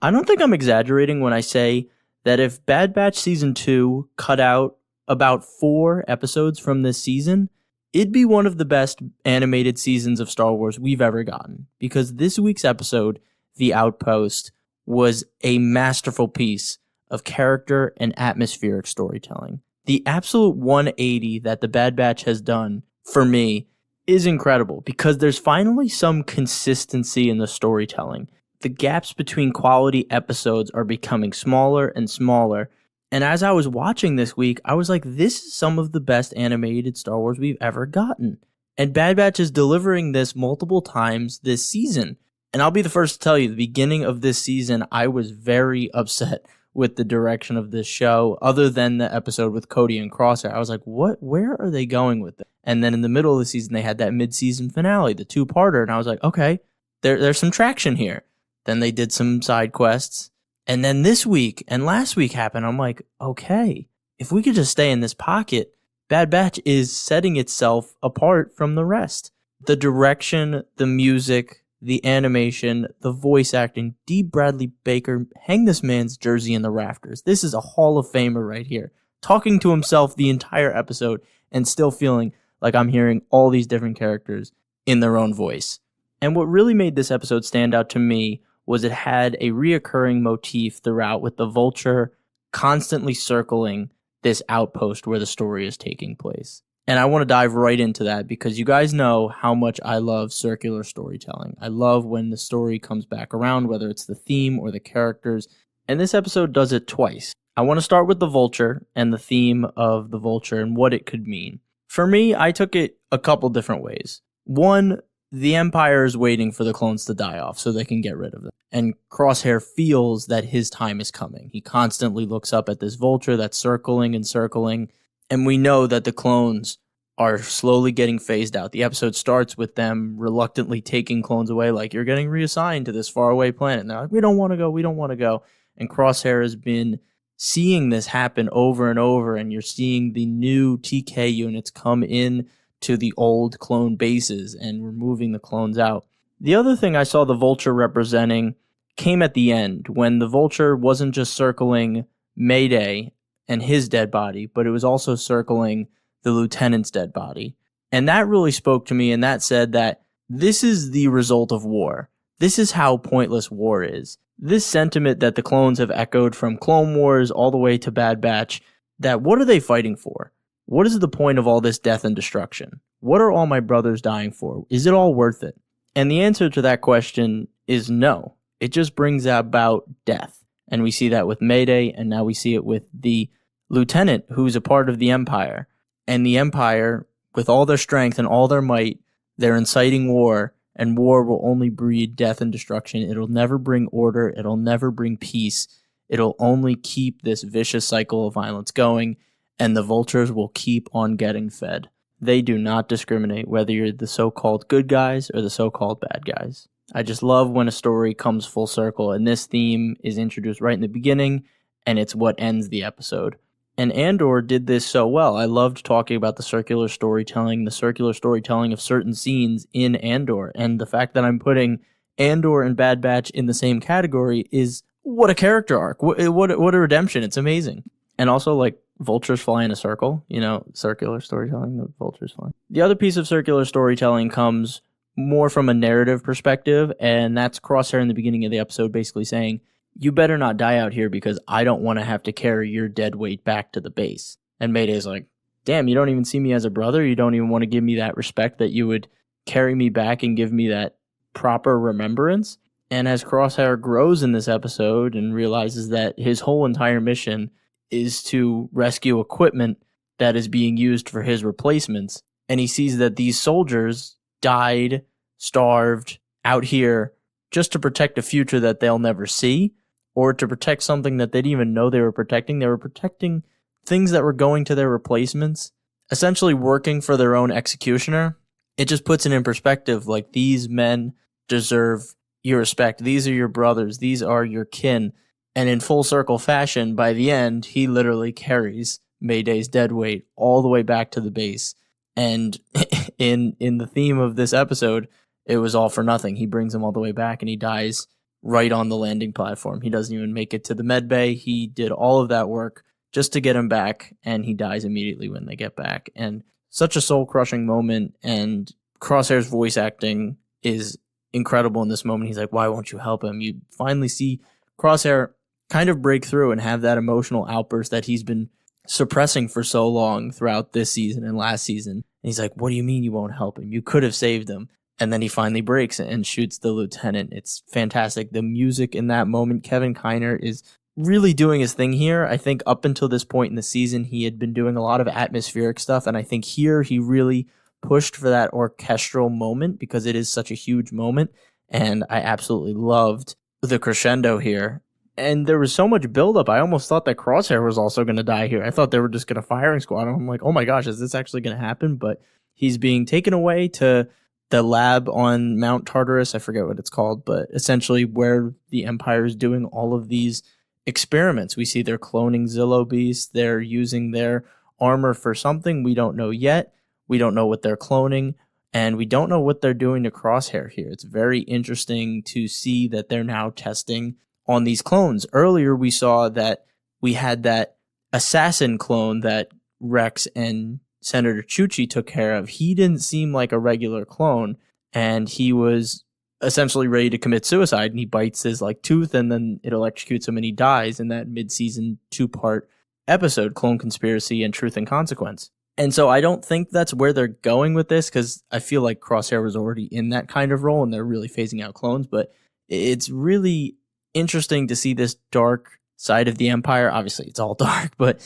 I don't think I'm exaggerating when I say that if Bad Batch Season 2 cut out about 4 episodes from this season, it'd be one of the best animated seasons of Star Wars we've ever gotten. Because this week's episode, The Outpost, was a masterful piece of character and atmospheric storytelling. The absolute 180 that the Bad Batch has done, for me, is incredible because there's finally some consistency in the storytelling. The gaps between quality episodes are becoming smaller and smaller. And as I was watching this week, I was like, this is some of the best animated Star Wars we've ever gotten. And Bad Batch is delivering this multiple times this season. And I'll be the first to tell you, the beginning of this season, I was very upset with the direction of this show, other than the episode with Cody and Crosshair. I was like, where are they going with this? And then in the middle of the season, they had that mid-season finale, the two-parter, and I was like, okay, there's some traction here. Then they did some side quests. And then this week and last week happened. I'm like, okay, if we could just stay in this pocket, Bad Batch is setting itself apart from the rest. The direction, the music, the animation, the voice acting, D. Bradley Baker, hang this man's jersey in the rafters. This is a Hall of Famer right here, talking to himself the entire episode and still feeling like I'm hearing all these different characters in their own voice. And what really made this episode stand out to me was it had a reoccurring motif throughout, with the Vulture constantly circling this outpost where the story is taking place. And I want to dive right into that because you guys know how much I love circular storytelling. I love when the story comes back around, whether it's the theme or the characters. And this episode does it twice. I want to start with the Vulture and the theme of the Vulture and what it could mean. For me, I took it a couple different ways. One, the Empire is waiting for the clones to die off so they can get rid of them. And Crosshair feels that his time is coming. He constantly looks up at this Vulture that's circling and circling. And we know that the clones are slowly getting phased out. The episode starts with them reluctantly taking clones away, like, you're getting reassigned to this faraway planet. And they're like, we don't want to go. And Crosshair has been seeing this happen over and over, and you're seeing the new TK units come in to the old clone bases and removing the clones out. The other thing I saw the Vulture representing came at the end, when the Vulture wasn't just circling Mayday and his dead body, but it was also circling the Lieutenant's dead body. And that really spoke to me, and that said that this is the result of war. This is how pointless war is. This sentiment that the clones have echoed from Clone Wars all the way to Bad Batch, that what are they fighting for? What is the point of all this death and destruction? What are all my brothers dying for? Is it all worth it? And the answer to that question is no. It just brings about death. And we see that with Mayday, and now we see it with the Lieutenant, who's a part of the Empire. And the Empire, with all their strength and all their might, they're inciting war, and war will only breed death and destruction. It'll never bring order. It'll never bring peace. It'll only keep this vicious cycle of violence going, and the Vultures will keep on getting fed. They do not discriminate whether you're the so-called good guys or the so-called bad guys. I just love when a story comes full circle, and this theme is introduced right in the beginning, and it's what ends the episode. And Andor did this so well. I loved talking about the circular storytelling of certain scenes in Andor, and the fact that I'm putting Andor and Bad Batch in the same category is what a character arc, what a redemption. It's amazing. And also, like, Vultures fly in a circle, circular storytelling, the Vultures fly. The other piece of circular storytelling comes more from a narrative perspective, and that's Crosshair in the beginning of the episode basically saying, you better not die out here because I don't want to have to carry your dead weight back to the base. And Mayday's like, damn, you don't even see me as a brother? You don't even want to give me that respect that you would carry me back and give me that proper remembrance? And as Crosshair grows in this episode and realizes that his whole entire mission is to rescue equipment that is being used for his replacements, and he sees that these soldiers died, starved, out here just to protect a future that they'll never see, or to protect something that they didn't even know they were protecting. They were protecting things that were going to their replacements, essentially working for their own executioner. It just puts it in perspective, like, these men deserve your respect. These are your brothers. These are your kin. And in full circle fashion, by the end, he literally carries Mayday's dead weight all the way back to the base. And in the theme of this episode, it was all for nothing. He brings him all the way back and he dies right on the landing platform. He doesn't even make it to the med bay. He did all of that work just to get him back, and he dies immediately when they get back. And such a soul-crushing moment, and Crosshair's voice acting is incredible in this moment. He's like, why won't you help him? You finally see Crosshair kind of break through and have that emotional outburst that he's been suppressing for so long throughout this season and last season. And he's like, what do you mean you won't help him? You could have saved him. And then he finally breaks and shoots the lieutenant. It's fantastic. The music in that moment, Kevin Kiner is really doing his thing here. I think up until this point in the season, he had been doing a lot of atmospheric stuff. And I think here he really pushed for that orchestral moment because it is such a huge moment. And I absolutely loved the crescendo here. And there was so much buildup. I almost thought that Crosshair was also going to die here. I thought they were just going to firing squad him. I'm like, oh my gosh, is this actually going to happen? But he's being taken away to the lab on Mount Tartarus. I forget what it's called, but essentially where the Empire is doing all of these experiments. We see they're cloning Zillo beasts. They're using their armor for something we don't know yet. We don't know what they're cloning, and we don't know what they're doing to Crosshair here. It's very interesting to see that they're now testing on these clones. Earlier, we saw that we had that assassin clone that Rex and Senator Chuchi took care of. He didn't seem like a regular clone, and he was essentially ready to commit suicide, and he bites his tooth, and then it electrocutes him, and he dies in that mid-season 2-part episode, Clone Conspiracy and Truth and Consequence. And so I don't think that's where they're going with this, because I feel like Crosshair was already in that kind of role, and they're really phasing out clones, but it's really interesting to see this dark side of the Empire. Obviously, it's all dark, but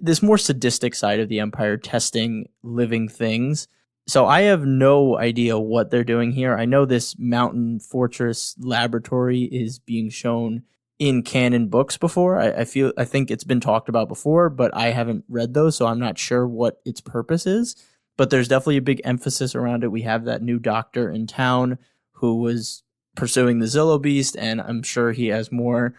this more sadistic side of the Empire testing living things. So I have no idea what they're doing here. I know this mountain fortress laboratory is being shown in canon books before. I think it's been talked about before, but I haven't read those, so I'm not sure what its purpose is. But there's definitely a big emphasis around it. We have that new doctor in town who was pursuing the Zillo beast, and I'm sure he has more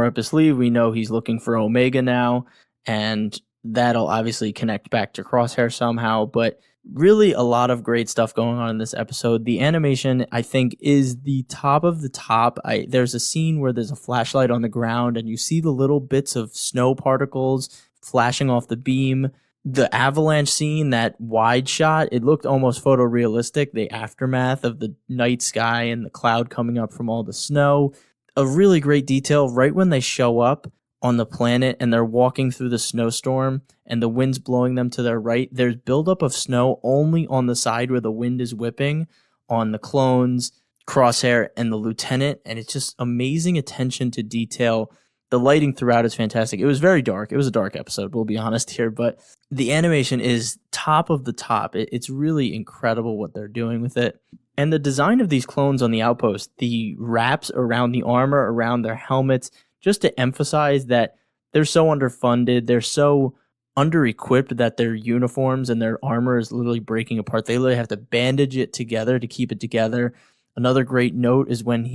up his sleeve. We know he's looking for Omega now, and that'll obviously connect back to Crosshair somehow. But really a lot of great stuff going on in this episode. The animation, I think, is the top of the top. There's a scene where there's a flashlight on the ground, and you see the little bits of snow particles flashing off the beam. The avalanche scene, that wide shot, it looked almost photorealistic. The aftermath of the night sky and the cloud coming up from all the snow. A really great detail right when they show up on the planet and they're walking through the snowstorm and the wind's blowing them to their right. There's buildup of snow only on the side where the wind is whipping on the clones, Crosshair, and the lieutenant. And it's just amazing attention to detail. The lighting throughout is fantastic. It was very dark. It was a dark episode, we'll be honest here, but the animation is top of the top. It's really incredible what they're doing with it. And the design of these clones on the Outpost, the wraps around the armor, around their helmets, just to emphasize that they're so underfunded, they're so under-equipped that their uniforms and their armor is literally breaking apart. They literally have to bandage it together to keep it together. Another great note is when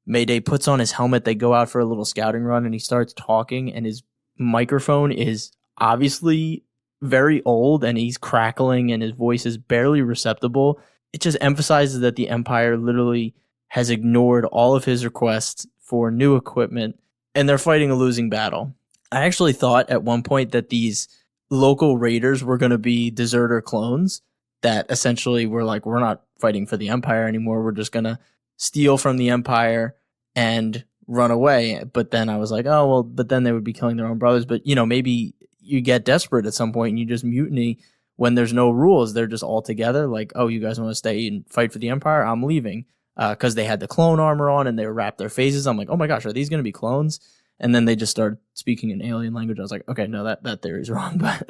Mayday puts on his helmet, they go out for a little scouting run, and he starts talking, and his microphone is obviously very old, and he's crackling, and his voice is barely receptible. It just emphasizes that the Empire literally has ignored all of his requests for new equipment, and they're fighting a losing battle. I actually thought at one point that these local raiders were going to be deserter clones that essentially were like, we're not fighting for the Empire anymore. We're just going to steal from the Empire and run away. But then I was like, oh, well, but then they would be killing their own brothers. But, maybe you get desperate at some point and you just mutiny when there's no rules. They're just all together like, oh, you guys want to stay and fight for the Empire? I'm leaving. Because they had the clone armor on and they wrapped their faces. I'm like, oh my gosh, are these going to be clones? And then they just started speaking in alien language. I was like, okay, no, that theory is wrong. But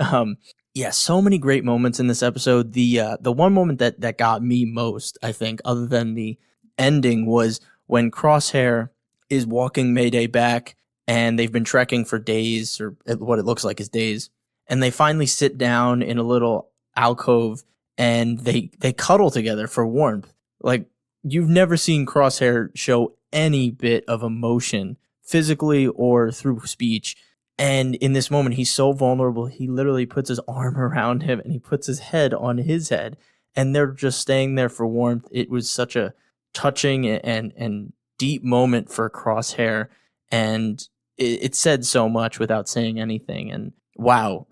yeah, so many great moments in this episode. The one moment that got me most, I think, other than the ending, was when Crosshair is walking Mayday back, and they've been trekking for days, or what it looks like is days, and they finally sit down in a little alcove and they cuddle together for warmth. Like, you've never seen Crosshair show any bit of emotion, physically or through speech. And in this moment, he's so vulnerable. He literally puts his arm around him and he puts his head on his head. And they're just staying there for warmth. It was such a touching and deep moment for Crosshair, and it said so much without saying anything. And wow.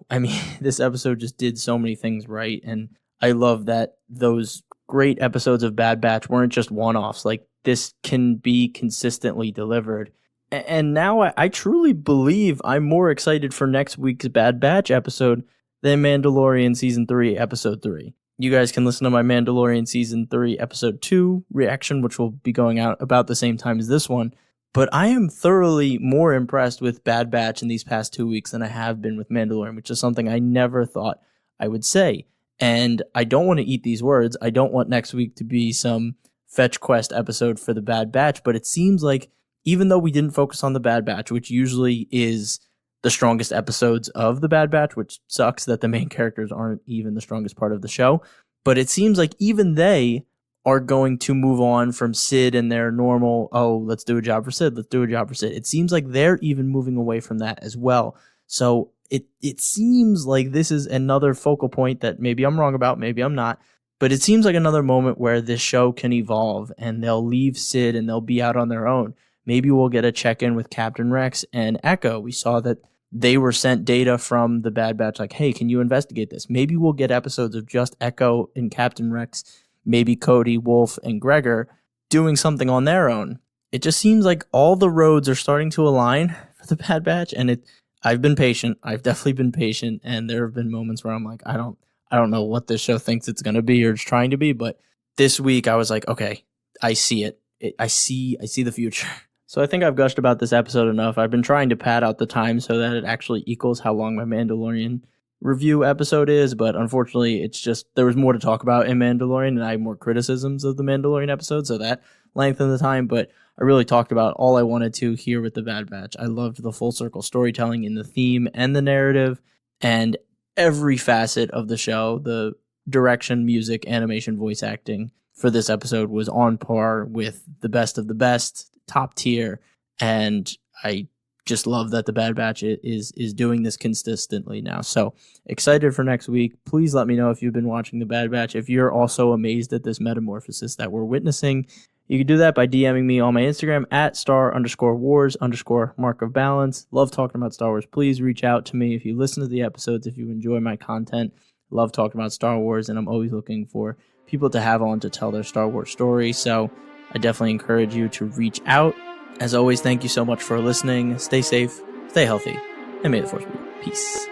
I mean, this episode just did so many things right, and I love that those great episodes of Bad Batch weren't just one-offs. Like, this can be consistently delivered. And now I truly believe I'm more excited for next week's Bad Batch episode than Mandalorian Season 3, Episode 3. You guys can listen to my Mandalorian Season 3, Episode 2 reaction, which will be going out about the same time as this one. But I am thoroughly more impressed with Bad Batch in these past 2 weeks than I have been with Mandalorian, which is something I never thought I would say. And I don't want to eat these words. I don't want next week to be some fetch quest episode for the Bad Batch, but it seems like even though we didn't focus on the Bad Batch, which usually is the strongest episodes of the Bad Batch, which sucks that the main characters aren't even the strongest part of the show, but it seems like even they are going to move on from Sid and their normal, oh, let's do a job for Sid, let's do a job for Sid. It seems like they're even moving away from that as well. So it seems like this is another focal point that maybe I'm wrong about, maybe I'm not, but it seems like another moment where this show can evolve and they'll leave Sid and they'll be out on their own. Maybe we'll get a check-in with Captain Rex and Echo. We saw that they were sent data from the Bad Batch like, hey, can you investigate this? Maybe we'll get episodes of just Echo and Captain Rex, maybe Cody, Wolf, and Gregor doing something on their own. It just seems like all the roads are starting to align for the Bad Batch, and I've been patient. I've definitely been patient, and there have been moments where I'm like, I don't know what this show thinks it's going to be or it's trying to be, but this week I was like, okay, I see it. I see the future. So I think I've gushed about this episode enough. I've been trying to pad out the time so that it actually equals how long my Mandalorian review episode is, but unfortunately it's just there was more to talk about in Mandalorian and I have more criticisms of the Mandalorian episode, so that lengthened the time, but I really talked about all I wanted to here with the Bad Batch. I loved the full circle storytelling in the theme and the narrative and every facet of the show. The direction, music, animation, voice acting for this episode was on par with the best of the best, top tier, and I just love that the Bad Batch is doing this consistently now. So excited for next week. Please let me know if you've been watching the Bad Batch. If you're also amazed at this metamorphosis that we're witnessing, you can do that by DMing me on my Instagram at @star_wars_mark of balance. Love talking about Star Wars. Please reach out to me if you listen to the episodes, if you enjoy my content. Love talking about Star Wars, and I'm always looking for people to have on to tell their Star Wars story. So I definitely encourage you to reach out. As always, thank you so much for listening. Stay safe, stay healthy, and may the Force be with you. Peace.